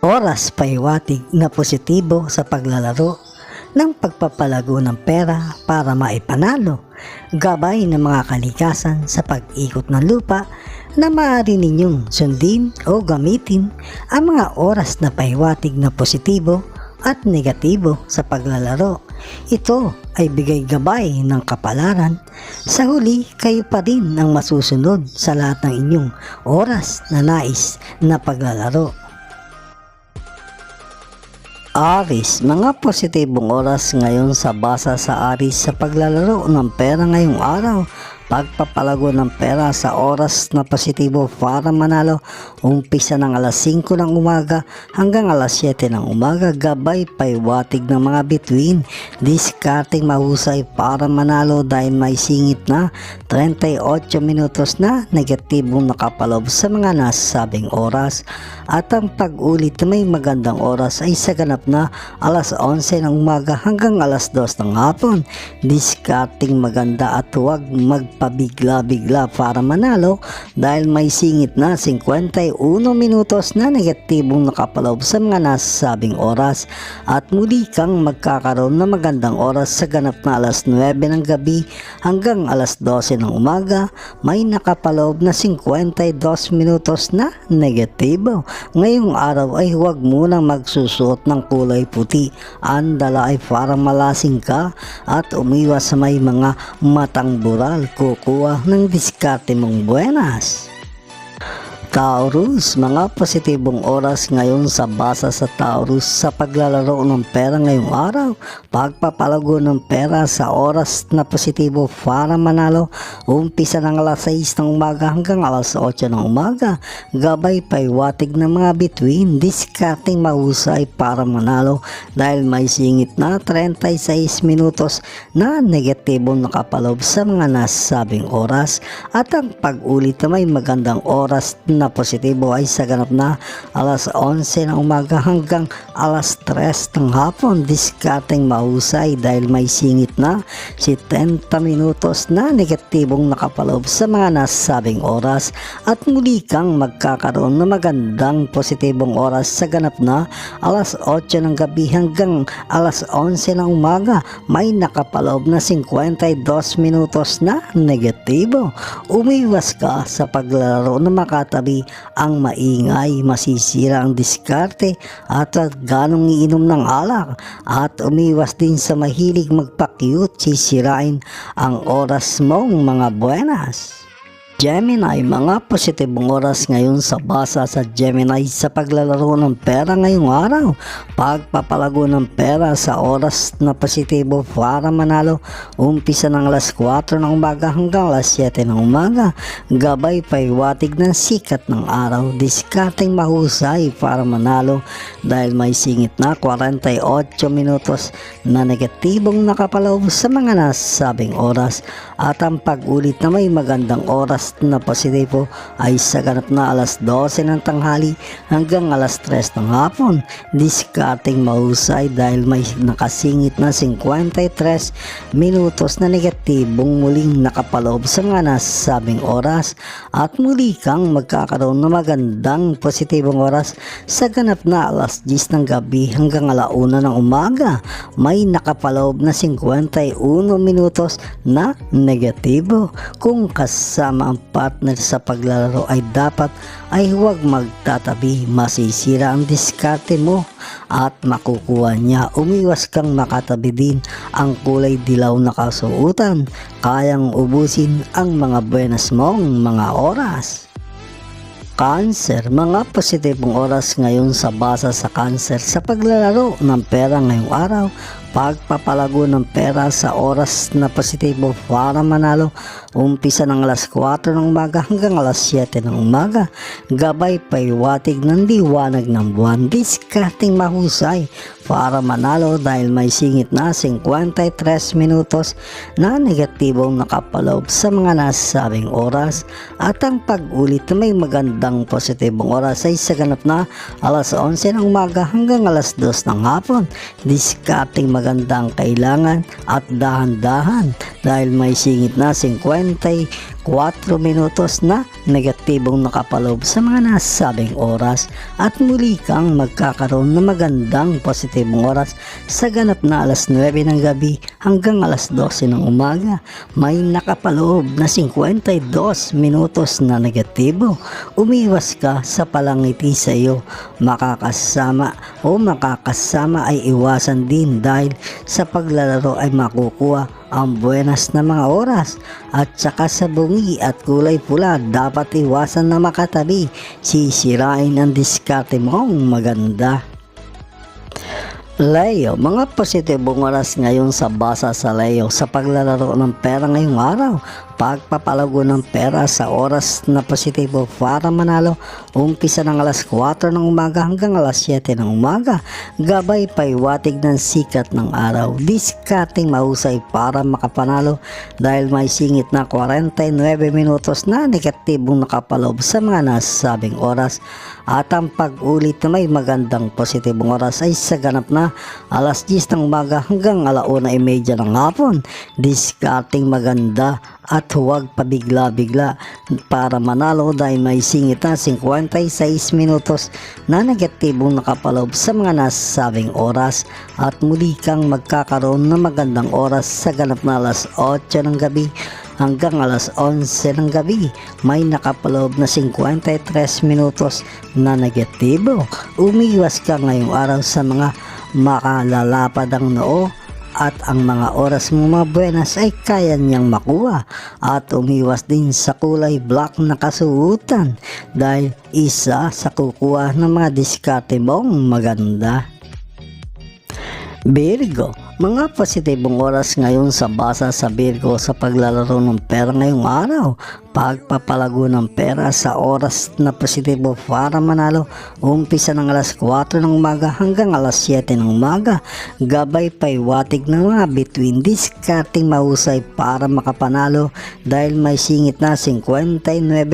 Oras paiwatig na positibo sa paglalaro ng pagpapalago ng pera para maipanalo, gabay ng mga kalikasan sa pag-ikot ng lupa na maaari ninyong sundin o gamitin ang mga oras na paiwatig na positibo at negatibo sa paglalaro. Ito ay bigay gabay ng kapalaran. Sa huli, kayo pa rin ang masusunod sa lahat ng inyong oras na nais na paglalaro. Aries, mga positibong oras ngayon sa basa sa Aries sa paglalaro ng pera ngayong araw. Pagpapalago ng pera sa oras na positibo para manalo, umpisa ng alas 5 ng umaga hanggang alas 7 ng umaga, gabay paiwatig ng mga bituin. Diskarting mahusay para manalo dahil may singit na 38 minutos na negatibong nakapalob sa mga nasabing oras. At ang pag-ulit na may magandang oras ay sa ganap na alas 11 ng umaga hanggang alas 2 ng hapon. Diskarting maganda at huwag magpabigla-bigla para manalo dahil may singit na 51 minutos na negatibong nakapalob sa mga nasabing oras. At muli kang magkakaroon ng magandang oras sa ganap na alas 9 ng gabi hanggang alas 12 ng umaga. May nakapalob na 52 minutos na negatibo. Ngayong araw ay huwag munang magsusuot ng kulay puti. Ang dala ay parang malasing ka at umiwas sa may mga matang bural. Kukuha ng diskarte mong buenas. Taurus, mga positibong oras ngayon sa basa sa Taurus sa paglalaro ng pera ngayong araw. Pagpapalago ng pera sa oras na positibo para manalo, umpisa ng alas 6 ng umaga hanggang alas 8 ng umaga. Gabay paiwatig ng mga bituin, diskarting mahusay para manalo dahil may singit na 36 minutos na negatibong nakapalob sa mga nasabing oras. At ang pag-ulit na may magandang oras na positibo ay sa ganap na alas 11 ng umaga hanggang alas 3 ng hapon. Diskarting mahusay dahil may singit na 70 minutos na negatibong nakapalob sa mga nasabing oras. At muli kang magkakaroon ng magandang positibong oras sa ganap na alas 8 ng gabi hanggang alas 11 ng umaga. May nakapalob na 52 minutos na negatibo. Umiwas ka sa paglalaro na makatabi ang maingay, masisira ang diskarte at ganong iinom ng alak. At umiwas din sa mahilig magpa-cute, sisirain ang oras mong mga buenas. Gemini, mga positibong oras ngayon sa basa sa Gemini sa paglalaro ng pera ngayong araw. Pagpapalago ng pera sa oras na positibo para manalo, umpisa ng alas 4 ng umaga hanggang alas 7 ng umaga. Gabay paiwatig ng sikat ng araw, diskarting mahusay para manalo dahil may singit na 48 minutos na negatibong nakapalob sa mga nasabing oras. At ang pag-ulit na may magandang oras na positibo ay sa ganap na alas 12 ng tanghali hanggang alas 3 ng hapon. Diskarting mahusay dahil may nakasingit na 53 minutos na negatibong muling nakapaloob sa mga nasabing oras. At muli kang magkakaroon ng magandang positibong oras sa ganap na alas 10 ng gabi hanggang alauna ng umaga. May nakapaloob na 51 minutos na negatibo. Kung kasama ang partner sa paglalaro ay dapat ay huwag magtatabi, masisira ang diskarte mo at makukuha niya. Umiwas kang makatabi din ang kulay dilaw na kasuotan, kayang ubusin ang mga buenas mong mga oras. Cancer, mga positibong oras ngayon sa basa sa Cancer sa paglalaro ng pera ngayong araw. Pagpapalago ng pera sa oras na positibo para manalo, umpisa ng alas 4 ng umaga hanggang alas 7 ng umaga. Gabay paiwatig ng liwanag ng buwan, diskarting mahusay para manalo dahil may singit na 53 minutos na negatibong nakapaloob sa mga nasabing oras. At ang pag-ulit na may magandang positibong oras ay sa ganap na alas 11 ng umaga hanggang alas 2 ng hapon. Diskarting magandang kailangan at dahan-dahan dahil may singit na 54 4 minutos na negatibong nakapaloob sa mga nasabing oras at muli kang magkakaroon ng magandang positibong oras sa ganap na alas 9 ng gabi hanggang alas 12 ng umaga. May nakapaloob na 52 minutos na negatibo. Umiwas ka sa palangiti sa iyo. Makakasama ay iwasan din dahil sa paglalaro ay makukuha ang buenas na mga oras at saka sa bungi at kulay pula dapat iwasan na makatabi. Sisirain ang diskarte mong maganda. Leo, mga positibong oras ngayon sa basa sa Leo sa paglalaro ng pera ngayong araw. Pagpapalago ng pera sa oras na positibo para manalo. Umpisa ng alas 4 ng umaga hanggang alas 7 ng umaga. Gabay paiwatig ng sikat ng araw. Discarding mahusay para makapanalo dahil may singit na 49 minutos na negatibong nakapaloob sa mga nasabing oras. At ang pag-ulit na may magandang positibong oras ay sa ganap na alas 10 ng umaga hanggang alauna 30 ng hapon. Discarding maganda at huwag pabigla-bigla para manalo dahil may singit na 56 minutos na negatibong nakapaloob sa mga nasabing oras at muli kang magkakaroon ng magandang oras sa ganap na alas 8 ng gabi hanggang alas 11 ng gabi. May nakapaloob na 53 minutos na negatibo. Umiwas ka ngayong araw sa mga makalalapad ang noo at ang mga oras mo mga buenas ay kaya niyang makuha at umiwas din sa kulay black na kasuotan dahil isa sa kukuha ng mga diskarte mong maganda. Virgo, mga positibong oras ngayon sa basa sa Virgo sa paglalaro ng pera ngayong araw. Pagpapalago ng pera sa oras na positibo para manalo. Umpisa ng alas 4 ng umaga hanggang alas 7 ng umaga. Gabay paiwatig ng mga between discarding mahusay para makapanalo dahil may singit na 59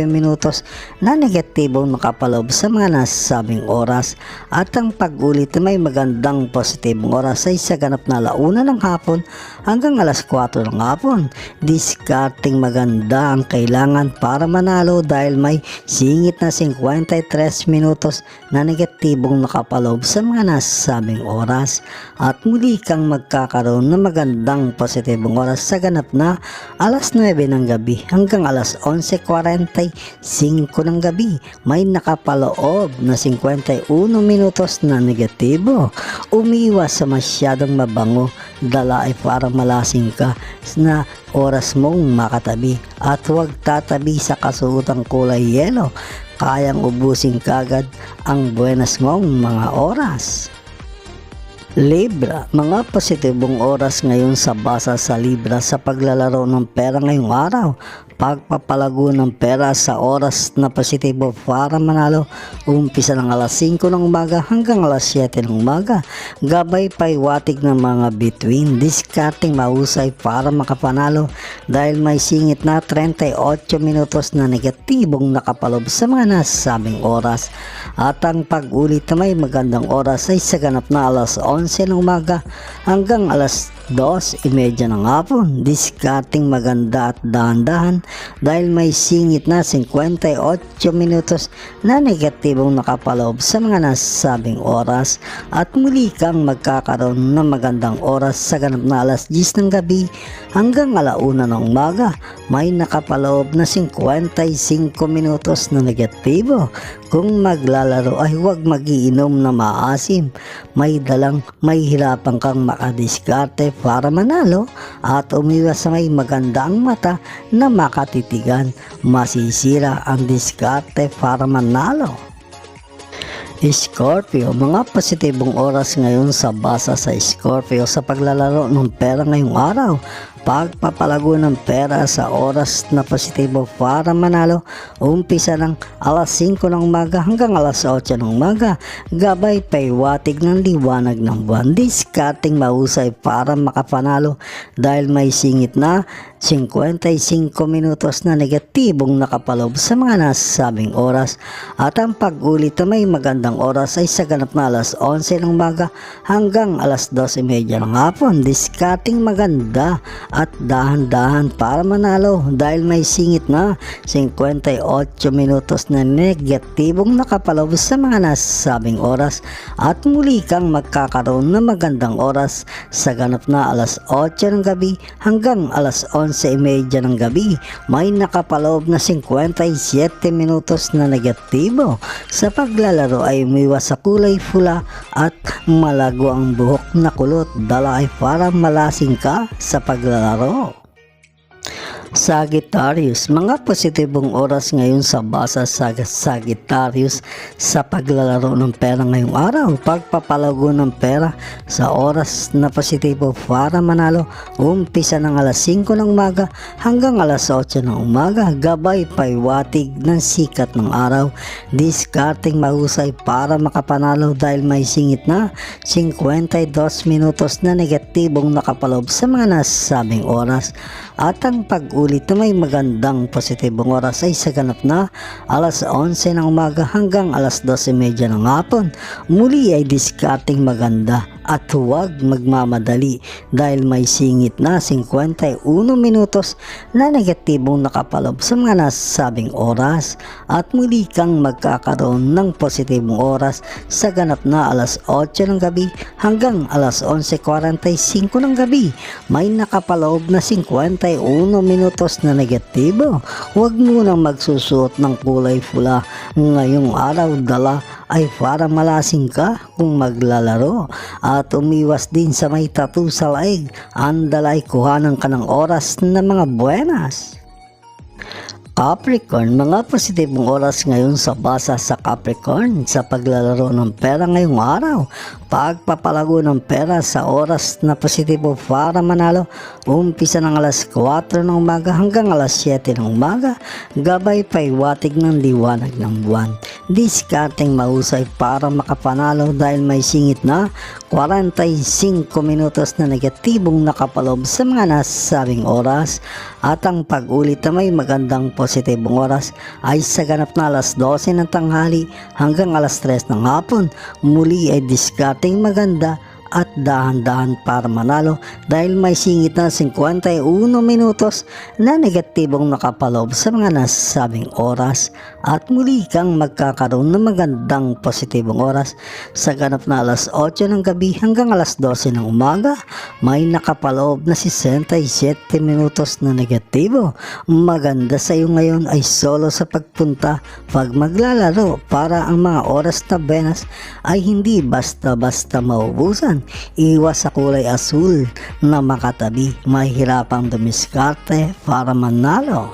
minutos na negatibong nakapaloob sa mga nasabing oras. At ang pag-ulit na may magandang positibong oras ay sa ganap na alauna ng hapon hanggang alas 4 ng hapon. Discarding maganda ang kailangan para manalo dahil may singit na 53 minutos na negatibong nakapaloob sa mga nasabing oras at muli kang magkakaroon ng magandang positibong oras sa ganap na alas 9 ng gabi hanggang alas 11:45 ng gabi. May nakapaloob na 51 minutos na negatibo. Umiwas sa masyadong mabango dala ay para malasing ka na oras mong makatabi at huwag tatabi sa kasuotang kulay yelo. Kayang ubusin kagad ang buenas mong mga oras. Libra, mga positibong oras ngayon sa basa sa Libra sa paglalaro ng pera ngayong araw. Pagpapalago ng pera sa oras na positibo para manalo. Umpisa ng alas 5 ng umaga hanggang alas 7 ng umaga. Gabay paiwatig ng mga between discarding mahusay para makapanalo dahil may singit na 38 minutos na negatibong nakapaloob sa mga nasabing oras. At ang pag-ulit na may magandang oras ay sa ganap na alas 11 ng umaga hanggang alas 2:30 ng hapon. Discarding maganda at dahan-dahan dahil may singit na 58 minutos na negatibong nakapaloob sa mga nasabing oras at muli kang magkakaroon ng magandang oras sa ganap na alas 10 ng gabi hanggang alauna ng umaga. May nakapaloob na 55 minutos na negatibo. Kung maglalaro ay huwag magiinom na maasim. May hirapan kang makadiskarte para manalo at umiwas sa may maganda ang mata na makatitigan. Masisira ang diskarte para manalo. Scorpio, mga positibong oras ngayon sa basa sa Scorpio sa paglalaro ng pera ngayong araw. Pagpapalago ng pera sa oras na positibo para manalo. Umpisa ng alas 5 ng umaga hanggang alas 8 ng umaga. Gabay paiwatig ng liwanag ng buwan. Discarding mahusay para makapanalo dahil may singit na 55 minutos na negatibong nakapalob sa mga nasabing oras at ang pag-ulit na may magandang oras ay sa ganap na alas 11 ng umaga hanggang alas 12:30 ng hapon. Discarding maganda at dahan-dahan para manalo dahil may singit na 58 minutos na negatibong nakapalob sa mga nasabing oras at muli kang magkakaroon ng magandang oras sa ganap na alas 8 ng gabi hanggang alas 11:30 ng gabi. May nakapaloob na 57 minutos na negatibo. Sa paglalaro ay umiwas sa kulay pula at malago ang buhok na kulot. Dala ay para malasing ka sa paglalaro. Sagittarius, mga positibong oras ngayon sa basa sa Sagittarius sa paglalaro ng pera ngayong araw. Pagpapalago ng pera sa oras na positibo para manalo, umpisa ng alas 5 ng umaga hanggang alas 8 ng umaga. Gabay paiwatig ng sikat ng araw. Discarding mahusay para makapanalo dahil may singit na 52 minutos na negatibong nakapalob sa mga nasabing oras at ang pag-ulit na may magandang positibong oras ay sa ganap na alas 11 ng umaga hanggang alas 12:30 ng hapon. Muli ay discarding maganda at huwag magmamadali dahil may singit na 51 minutos na negatibong nakapalob sa mga nasabing oras at muli kang magkakaroon ng positibong oras sa ganap na alas 8 ng gabi hanggang alas 11:45 ng gabi. May nakapaloob na 51 minutos na negatibo. Huwag munang magsusuot ng kulay pula ngayong araw. Dala ay para malasing ka kung maglalaro at umiwas din sa may tattoo sa laig. Ang dala ay kuhanan ka ng oras na mga buenas. Capricorn, mga positibong oras ngayon sa basa sa Capricorn sa paglalaro ng pera ngayong araw. Pagpapalago ng pera sa oras na positibo para manalo, umpisa ng alas 4 ng umaga hanggang alas 7 ng umaga. Gabay paiwatig ng liwanag ng buwan. Discarding mahusay para makapanalo dahil may singit na 45 minutos na negatibong nakapalob sa mga nasabing oras at ang pag-ulit na may magandang positibong oras ay sa ganap na alas 12 ng tanghali hanggang alas 3 ng hapon. Muli ay discarding maganda at dahan-dahan para manalo dahil may singit na 51 minutos na negatibong nakapalob sa mga nasabing oras at muli kang magkakaroon ng magandang positibong oras sa ganap na alas 8 ng gabi hanggang alas 12 ng umaga. May nakapaloob na 67 minutos na negatibo. Maganda sa iyo ngayon ay solo sa pagpunta pag maglalaro para ang mga oras na benas ay hindi basta-basta maubusan. Iwas sa kulay asul na makatabi. Mahirapang dumiskarte para manalo.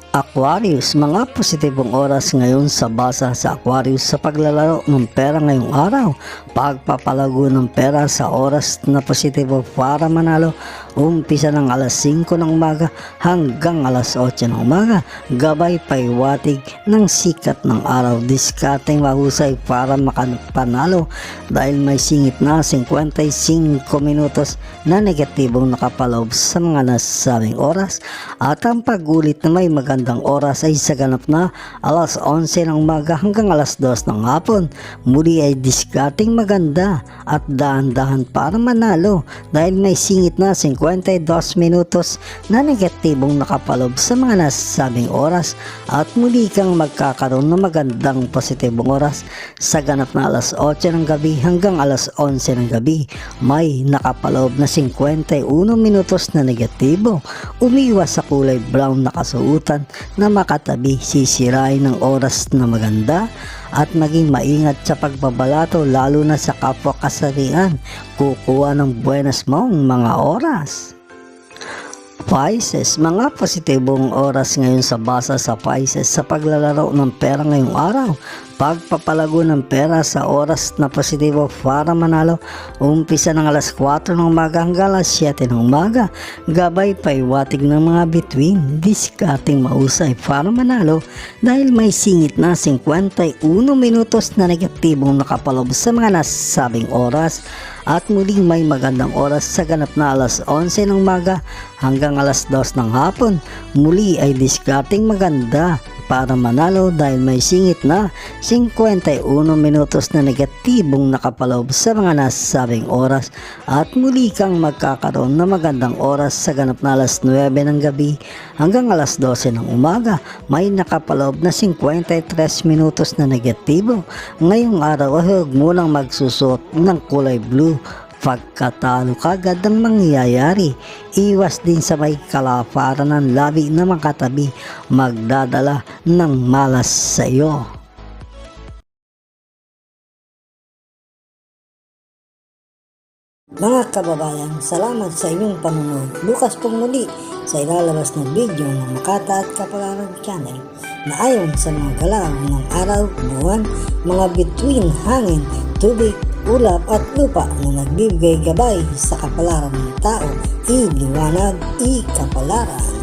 Aquarius, mga positibong oras ngayon sa basa sa Aquarius sa paglalaro ng pera ngayong araw. Pagpapalago ng pera sa oras na positibo para manalo, umpisa ng alas 5 ng umaga hanggang alas 8 ng umaga. Gabay paiwatig ng sikat ng araw. Discarding mahusay para makapanalo dahil may singit na 55 minutos na negatibong nakapalob sa mga nasabing oras at ang pag-ulit na may magandang oras ay sa ganap na alas 11 ng umaga hanggang alas 2 ng hapon. Muli ay discarding maganda at dahan-dahan para manalo dahil may singit na 52 minutos na negatibong nakapalob sa mga nasabing oras at muli kang magkakaroon ng magandang positibong oras sa ganap na alas 8 ng gabi hanggang alas 11 ng gabi. May nakapaloob na 51 minutos na negatibo. Umiwas sa kulay brown na kasuotan na makatabi. Sisirain ng oras na maganda at maging maingat sa pagbabalato lalo na sa kapwa kasarian. Kukuha ng buenas mong mga oras. Pisces, mga positibong oras ngayon sa basa sa Pisces sa paglalaro ng pera ngayong araw. pagpapalago ng pera sa oras na positibo para manalo. Umpisa ng alas 4 ng umaga hanggang alas 7 ng umaga. Gabay paiwatig ng mga bituin, diskarteng mausay para manalo dahil may singit na 51 minutos na negatibong nakapalob sa mga nasabing oras. At muling may magandang oras sa ganap na alas 11 ng umaga hanggang alas 2 ng hapon. Muli ay diskarteng maganda para manalo dahil may singit na 51 minutos na negatibong nakapalob sa mga nasabing oras. At muli kang magkakaroon ng magandang oras sa ganap na alas 9 ng gabi hanggang alas 12 ng umaga. May nakapalob na 53 minutos na negatibo. Ngayong araw ay huwag mo lang magsusuot ng kulay blue. Pagkatalo kagad ang mangyayari. Iwas din sa may kalaparan ng labi na makatabi, magdadala ng malas sa iyo. Mga kababayan, salamat sa inyong panonood. Bukas pong muli sa ilalabas ng video ng Makata at Kapalaran Channel na ayon sa mga galaw ng araw, buwan, mga bituin, hangin, tubig, ulap at lupa na nagbibigay gabay sa kapalaran ng tao, iliwanag, ikapalaran.